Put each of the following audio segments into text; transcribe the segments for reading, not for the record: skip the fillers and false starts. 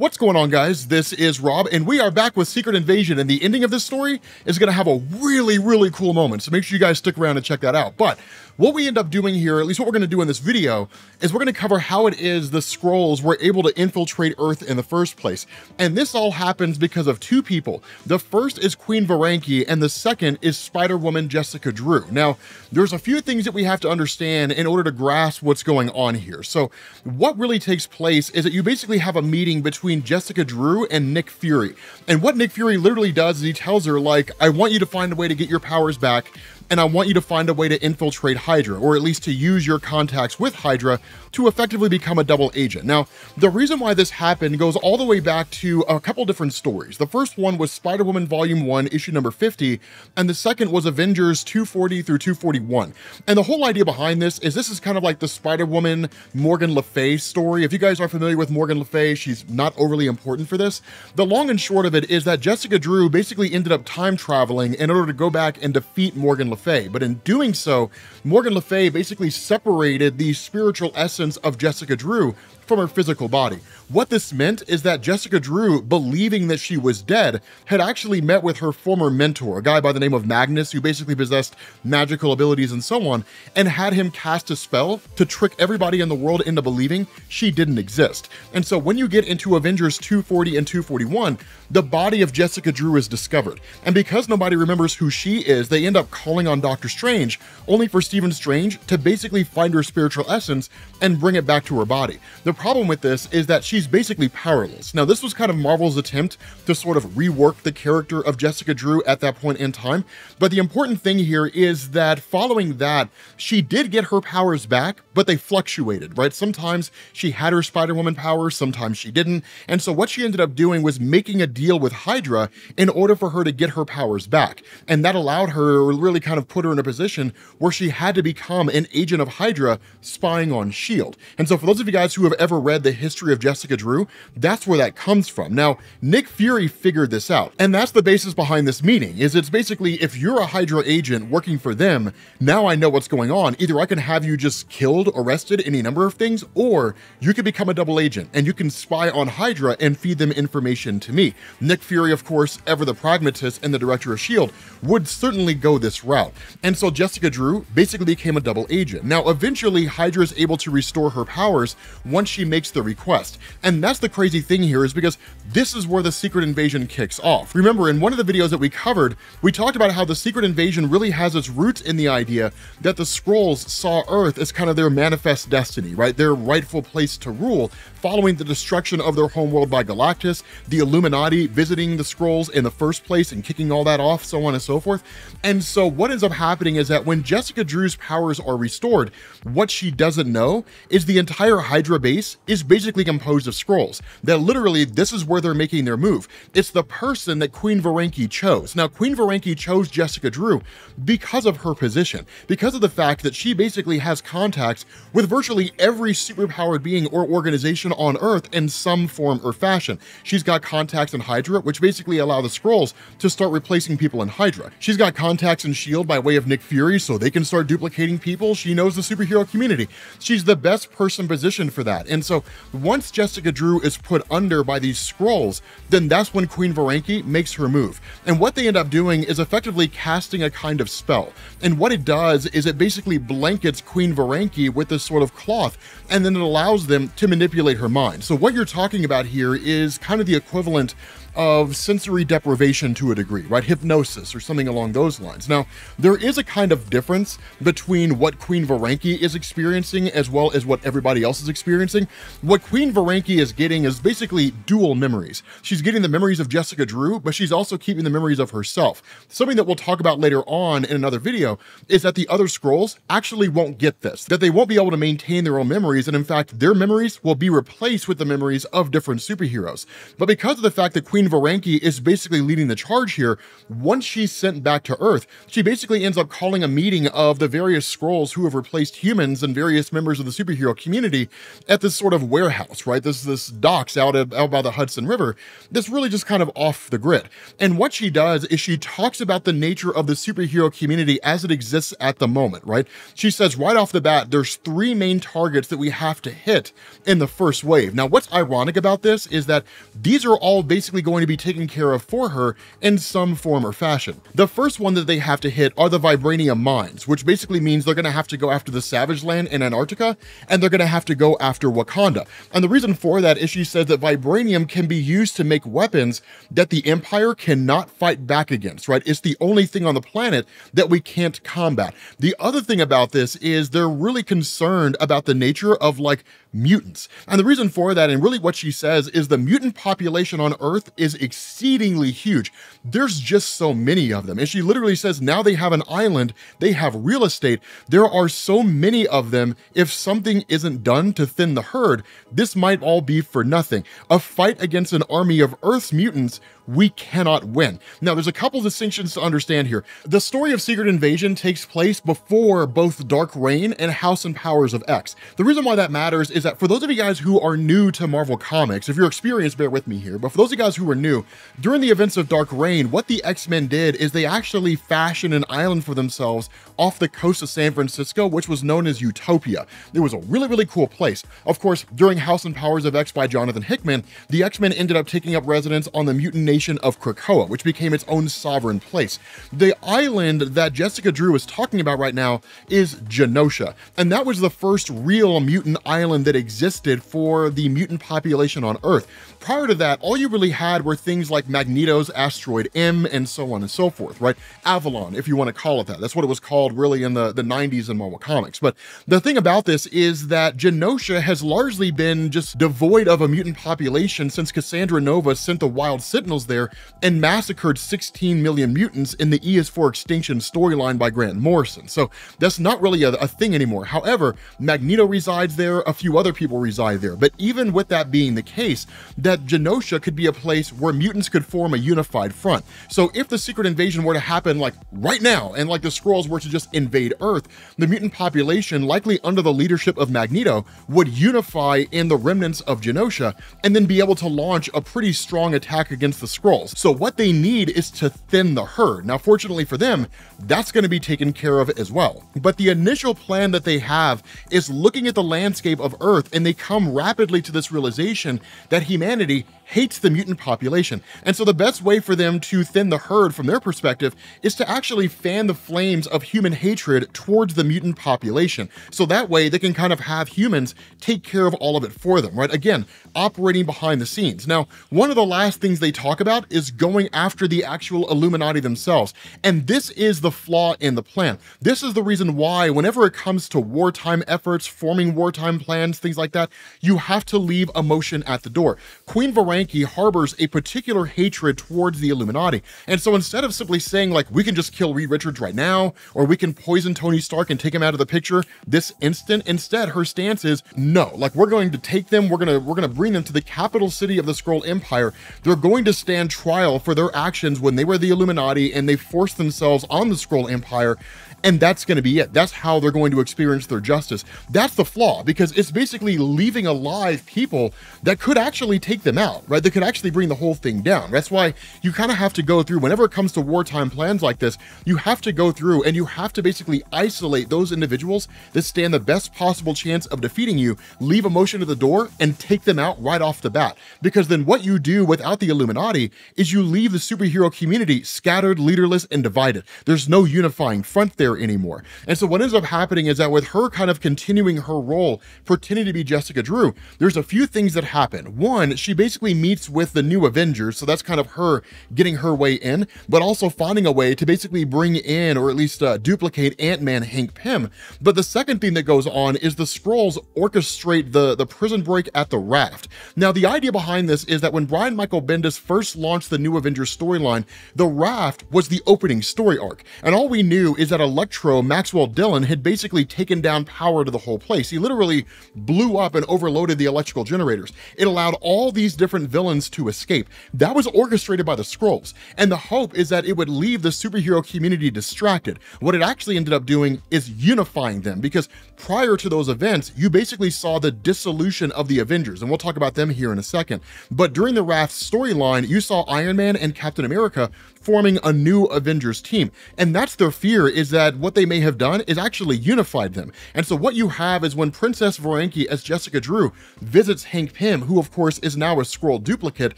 What's going on, guys? This is Rob, and we are back with Secret Invasion, and the ending of this story is going to have a really cool moment, so make sure you guys stick around and check that out. But what we end up doing here, at least what we're going to do in this video, is we're going to cover how it is the Skrulls were able to infiltrate Earth in the first place. And this all happens because of two people. The first is Queen Varanki, and the second is Spider-Woman Jessica Drew. Now, there's a few things that we have to understand in order to grasp what's going on here. So what really takes place is that you basically have a meeting between Jessica Drew and Nick Fury. And what Nick Fury literally does is he tells her, like, I want you to find a way to get your powers back, and I want you to find a way to infiltrate Hydra, or at least to use your contacts with Hydra to effectively become a double agent. Now, the reason why this happened goes all the way back to a couple different stories. The first one was Spider-Woman Volume 1, issue number 50, and the second was Avengers 240 through 241. And the whole idea behind this is kind of like the Spider-Woman Morgan Le Fay story. If you guys are familiar with Morgan Le Fay, she's not overly important for this. The long and short of it is that Jessica Drew basically ended up time traveling in order to go back and defeat Morgan Le Fay. But in doing so, Morgan Le Fay basically separated the spiritual essence of Jessica Drew from her physical body. What this meant is that Jessica Drew, believing that she was dead, had actually met with her former mentor, a guy by the name of Magnus, who basically possessed magical abilities and so on, and had him cast a spell to trick everybody in the world into believing she didn't exist. And so when you get into Avengers 240 and 241, the body of Jessica Drew is discovered. And because nobody remembers who she is, they end up calling on Doctor Strange, only for Stephen Strange to basically find her spiritual essence and bring it back to her body. The problem with this is that she's basically powerless. Now, this was kind of Marvel's attempt to sort of rework the character of Jessica Drew at that point in time. But the important thing here is that following that, she did get her powers back, but they fluctuated, right? Sometimes she had her Spider-Woman powers, sometimes she didn't. And so what she ended up doing was making a deal with Hydra in order for her to get her powers back. And that allowed her, or really kind of put her in a position where she had to become an agent of Hydra spying on S.H.I.E.L.D. And so for those of you guys who have ever read the history of Jessica Drew, that's where that comes from. Now, Nick Fury figured this out, and that's the basis behind this meeting, is it's basically, if you're a Hydra agent working for them, now I know what's going on. Either I can have you just killed, arrested, any number of things, or you can become a double agent, and you can spy on Hydra and feed them information to me. Nick Fury, of course, ever the pragmatist and the director of S.H.I.E.L.D., would certainly go this route. And so Jessica Drew basically became a double agent. Now, eventually, Hydra is able to restore her powers once she makes the request. And that's the crazy thing here, is because this is where the Secret Invasion kicks off. Remember, in one of the videos that we covered, we talked about how the Secret Invasion really has its roots in the idea that the Skrulls saw Earth as kind of their manifest destiny, right? Their rightful place to rule, following the destruction of their homeworld by Galactus, the Illuminati visiting the Skrulls in the first place and kicking all that off, so on and so forth. And so what ends up happening is that when Jessica Drew's powers are restored, what she doesn't know is the entire Hydra base is basically composed of Skrulls. That literally, this is where they're making their move. It's the person that Queen Varanki chose. Now, Queen Varanki chose Jessica Drew because of her position, because of the fact that she basically has contacts with virtually every superpowered being or organization on Earth in some form or fashion. She's got contacts in Hydra, which basically allow the Skrulls to start replacing people in Hydra. She's got contacts in S.H.I.E.L.D. by way of Nick Fury, so they can start duplicating people. She knows the superhero community. She's the best person positioned for that. And so once Jessica Drew is put under by these Skrulls, then that's when Queen Varanki makes her move. And what they end up doing is effectively casting a kind of spell. And what it does is it basically blankets Queen Varanki with this sort of cloth, and then it allows them to manipulate her mind. So what you're talking about here is kind of the equivalent of sensory deprivation to a degree, right? Hypnosis or something along those lines. Now, there is a kind of difference between what Queen Varanki is experiencing as well as what everybody else is experiencing. What Queen Varanki is getting is basically dual memories. She's getting the memories of Jessica Drew, but she's also keeping the memories of herself. Something that we'll talk about later on in another video is that the other Skrulls actually won't get this, that they won't be able to maintain their own memories, and in fact, their memories will be replaced with the memories of different superheroes. But because of the fact that Queen Queen Varanki is basically leading the charge here. Once she's sent back to Earth, she basically ends up calling a meeting of the various Skrulls who have replaced humans and various members of the superhero community at this sort of warehouse, right? This docks out by the Hudson River that's really just kind of off the grid. And what she does is she talks about the nature of the superhero community as it exists at the moment, right? She says right off the bat, there's 3 main targets that we have to hit in the first wave. Now, what's ironic about this is that these are all basically going to be taken care of for her in some form or fashion. The first one that they have to hit are the vibranium mines, which basically means they're going to have to go after the Savage Land in Antarctica, and they're going to have to go after Wakanda. And the reason for that is she says that vibranium can be used to make weapons that the Empire cannot fight back against, right? It's the only thing on the planet that we can't combat. The other thing about this is they're really concerned about the nature of like mutants. And the reason for that, and really what she says, is the mutant population on Earth is exceedingly huge. There's just so many of them. And she literally says now they have an island, they have real estate. There are so many of them. If something isn't done to thin the herd, this might all be for nothing. A fight against an army of Earth's mutants, we cannot win. Now, there's a couple distinctions to understand here. The story of Secret Invasion takes place before both Dark Reign and House and Powers of X. The reason why that matters is that for those of you guys who are new to Marvel Comics, if you're experienced, bear with me here, but for those of you guys who are new, during the events of Dark Reign, what the X-Men did is they actually fashioned an island for themselves off the coast of San Francisco, which was known as Utopia. It was a really, really cool place. Of course, during House and Powers of X by Jonathan Hickman, the X-Men ended up taking up residence on the mutant nation of Krakoa, which became its own sovereign place. The island that Jessica Drew is talking about right now is Genosha, and that was the first real mutant island that existed for the mutant population on Earth. Prior to that, all you really had were things like Magneto's asteroid M and so on and so forth, right? Avalon, if you want to call it that. That's what it was called really in the 90s in Marvel Comics. But the thing about this is that Genosha has largely been just devoid of a mutant population since Cassandra Nova sent the Wild Sentinels there and massacred 16 million mutants in the ES4 Extinction storyline by Grant Morrison. So that's not really a thing anymore. However, Magneto resides there, a few other people reside there. But even with that being the case, that Genosha could be a place where mutants could form a unified front. So if the Secret Invasion were to happen like right now, and like the Skrulls were to just invade Earth, the mutant population, likely under the leadership of Magneto, would unify in the remnants of Genosha and then be able to launch a pretty strong attack against the Skrulls. So what they need is to thin the herd. Now, fortunately for them, that's going to be taken care of as well. But the initial plan that they have is looking at the landscape of Earth, and they come rapidly to this realization that humanity hates the mutant population. And so the best way for them to thin the herd from their perspective is to actually fan the flames of human hatred towards the mutant population. So that way they can kind of have humans take care of all of it for them, right? Again, operating behind the scenes. Now, one of the last things they talk about is going after the actual Illuminati themselves. And this is the flaw in the plan. This is the reason why whenever it comes to wartime efforts, forming wartime plans, things like that, you have to leave emotion at the door. Queen Varanki harbors a particular hatred towards the Illuminati. And so instead of simply saying like, we can just kill Reed Richards right now, or we can poison Tony Stark and take him out of the picture this instant, instead her stance is no, like we're going to take them, we're gonna bring them to the capital city of the Skrull Empire. They're going to stand trial for their actions when they were the Illuminati and they forced themselves on the Skrull Empire. And that's going to be it. That's how they're going to experience their justice. That's the flaw, because it's basically leaving alive people that could actually take them out, right? That could actually bring the whole thing down. That's why you kind of have to go through, whenever it comes to wartime plans like this, you have to go through and you have to basically isolate those individuals that stand the best possible chance of defeating you, leave emotion at the door, and take them out right off the bat. Because then what you do without the Illuminati is you leave the superhero community scattered, leaderless, and divided. There's no unifying front there anymore. And so what ends up happening is that with her kind of continuing her role, pretending to be Jessica Drew, there's a few things that happen. One, she basically meets with the new Avengers, so that's kind of her getting her way in, but also finding a way to basically bring in, or at least duplicate Ant-Man Hank Pym. But the second thing that goes on is the Skrulls orchestrate the prison break at the Raft. Now, the idea behind this is that when Brian Michael Bendis first launched the new Avengers storyline, the Raft was the opening story arc. And all we knew is that Electro Maxwell Dillon had basically taken down power to the whole place. He literally blew up and overloaded the electrical generators. It allowed all these different villains to escape. That was orchestrated by the Skrulls, and the hope is that it would leave the superhero community distracted. What it actually ended up doing is unifying them, because prior to those events, you basically saw the dissolution of the Avengers, and we'll talk about them here in a second. But during the Wrath storyline, you saw Iron Man and Captain America forming a new Avengers team. And that's their fear, is that what they may have done is actually unified them. And so what you have is when Princess Voranki as Jessica Drew visits Hank Pym, who of course is now a Skrull duplicate,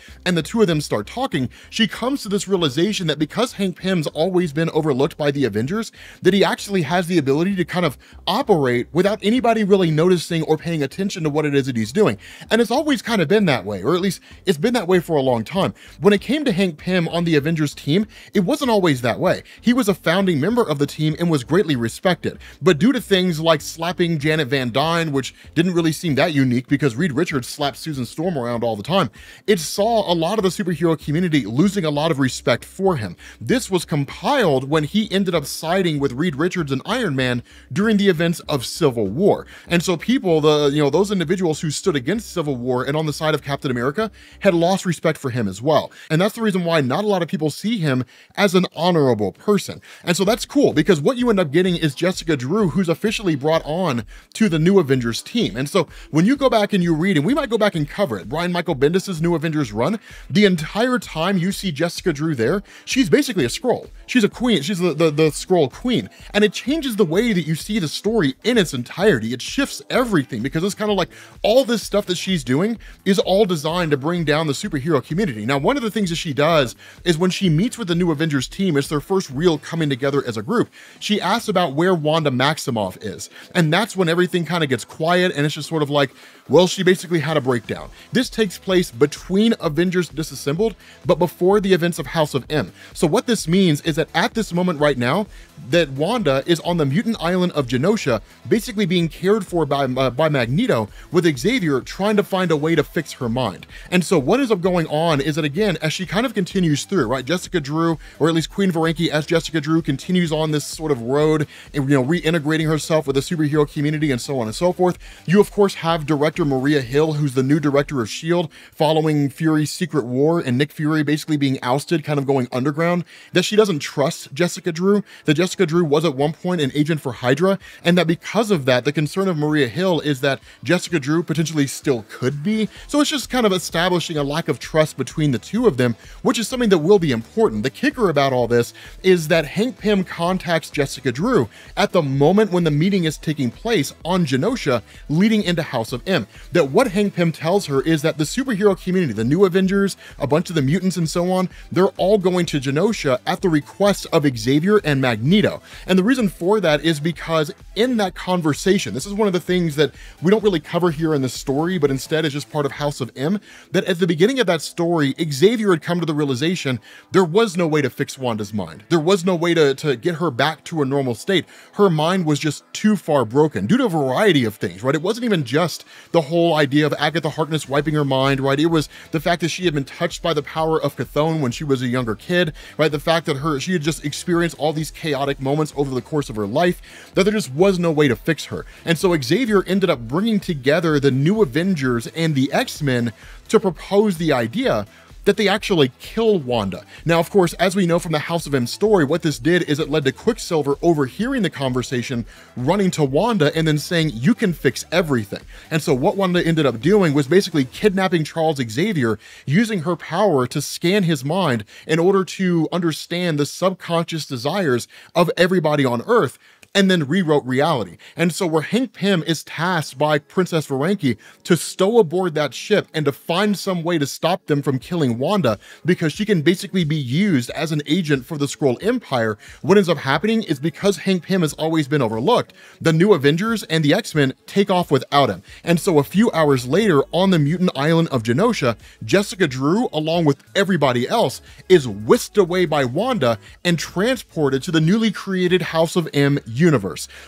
and the two of them start talking, she comes to this realization that because Hank Pym's always been overlooked by the Avengers, that he actually has the ability to kind of operate without anybody really noticing or paying attention to what it is that he's doing. And it's always kind of been that way, or at least it's been that way for a long time. When it came to Hank Pym on the Avengers team, it wasn't always that way. He was a founding member of the team and was greatly respected. But due to things like slapping Janet Van Dyne, which didn't really seem that unique because Reed Richards slapped Susan Storm around all the time, it saw a lot of the superhero community losing a lot of respect for him. This was compiled when he ended up siding with Reed Richards and Iron Man during the events of Civil War. And so people, those individuals who stood against Civil War and on the side of Captain America had lost respect for him as well. And that's the reason why not a lot of people see him as an honorable person. And so that's cool, because what you end up getting is Jessica Drew, who's officially brought on to the new Avengers team. And so when you go back and you read, and we might go back and cover it, Brian Michael Bendis's New Avengers run, the entire time you see Jessica Drew there, she's basically a Skrull. She's a queen. She's the Skrull queen. And it changes the way that you see the story in its entirety. It shifts everything, because it's kind of like all this stuff that she's doing is all designed to bring down the superhero community. Now, one of the things that she does is when she meets with the new Avengers team, it's their first real coming together as a group, she asks about where Wanda Maximoff is. And that's when everything kind of gets quiet, and it's just sort of like, well, she basically had a breakdown. This takes place between Avengers Disassembled, but before the events of House of M. So what this means is that at this moment right now, that Wanda is on the mutant island of Genosha, basically being cared for by Magneto, with Xavier trying to find a way to fix her mind. And so what ends up going on is that, again, as she kind of continues through, right, Jessica Drew, or at least Queen Voranki as Jessica Drew, continues on this sort of road, and, reintegrating herself with the superhero community and so on and so forth. You, of course, have director Maria Hill, who's the new director of S.H.I.E.L.D., following Fury's Secret War and Nick Fury basically being ousted, kind of going underground, that she doesn't trust Jessica Drew, that Jessica Drew was at one point an agent for Hydra, and that because of that, the concern of Maria Hill is that Jessica Drew potentially still could be. So it's just kind of establishing a lack of trust between the two of them, which is something that will be important. The kicker about all this is that Hank Pym contacts Jessica Drew at the moment when the meeting is taking place on Genosha, leading into House of M. That what Hank Pym tells her is that the superhero community, the new Avengers, a bunch of the mutants and so on, they're all going to Genosha at the request of Xavier and Magneto. And the reason for that is because in that conversation, this is one of the things that we don't really cover here in the story, but instead is just part of House of M, that at the beginning of that story, Xavier had come to the realization there was no way to fix Wanda's mind. There was no way to get her back to a normal state. Her mind was just too far broken due to a variety of things, right? It wasn't even just the whole idea of Agatha Harkness wiping her mind, right? It was the fact that she had been touched by the power of Chthon when she was a younger kid, right? The fact that she had just experienced all these chaotic moments over the course of her life, that there just was no way to fix her. And so Xavier ended up bringing together the new Avengers and the X-Men to propose the idea that they actually kill Wanda. Now, of course, as we know from the House of M story, what this did is it led to Quicksilver overhearing the conversation, running to Wanda and then saying, you can fix everything. And so what Wanda ended up doing was basically kidnapping Charles Xavier, using her power to scan his mind in order to understand the subconscious desires of everybody on Earth, and then rewrote reality. And so where Hank Pym is tasked by Princess Voranki to stow aboard that ship and to find some way to stop them from killing Wanda, because she can basically be used as an agent for the Skrull Empire, what ends up happening is because Hank Pym has always been overlooked, the new Avengers and the X-Men take off without him. And so a few hours later on the mutant island of Genosha, Jessica Drew, along with everybody else, is whisked away by Wanda and transported to the newly created House of M universe.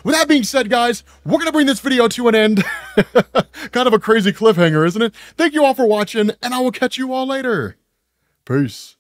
With that being said, guys, we're gonna bring this video to an end. Kind of a crazy cliffhanger, isn't it? Thank you all for watching, and I will catch you all later. Peace.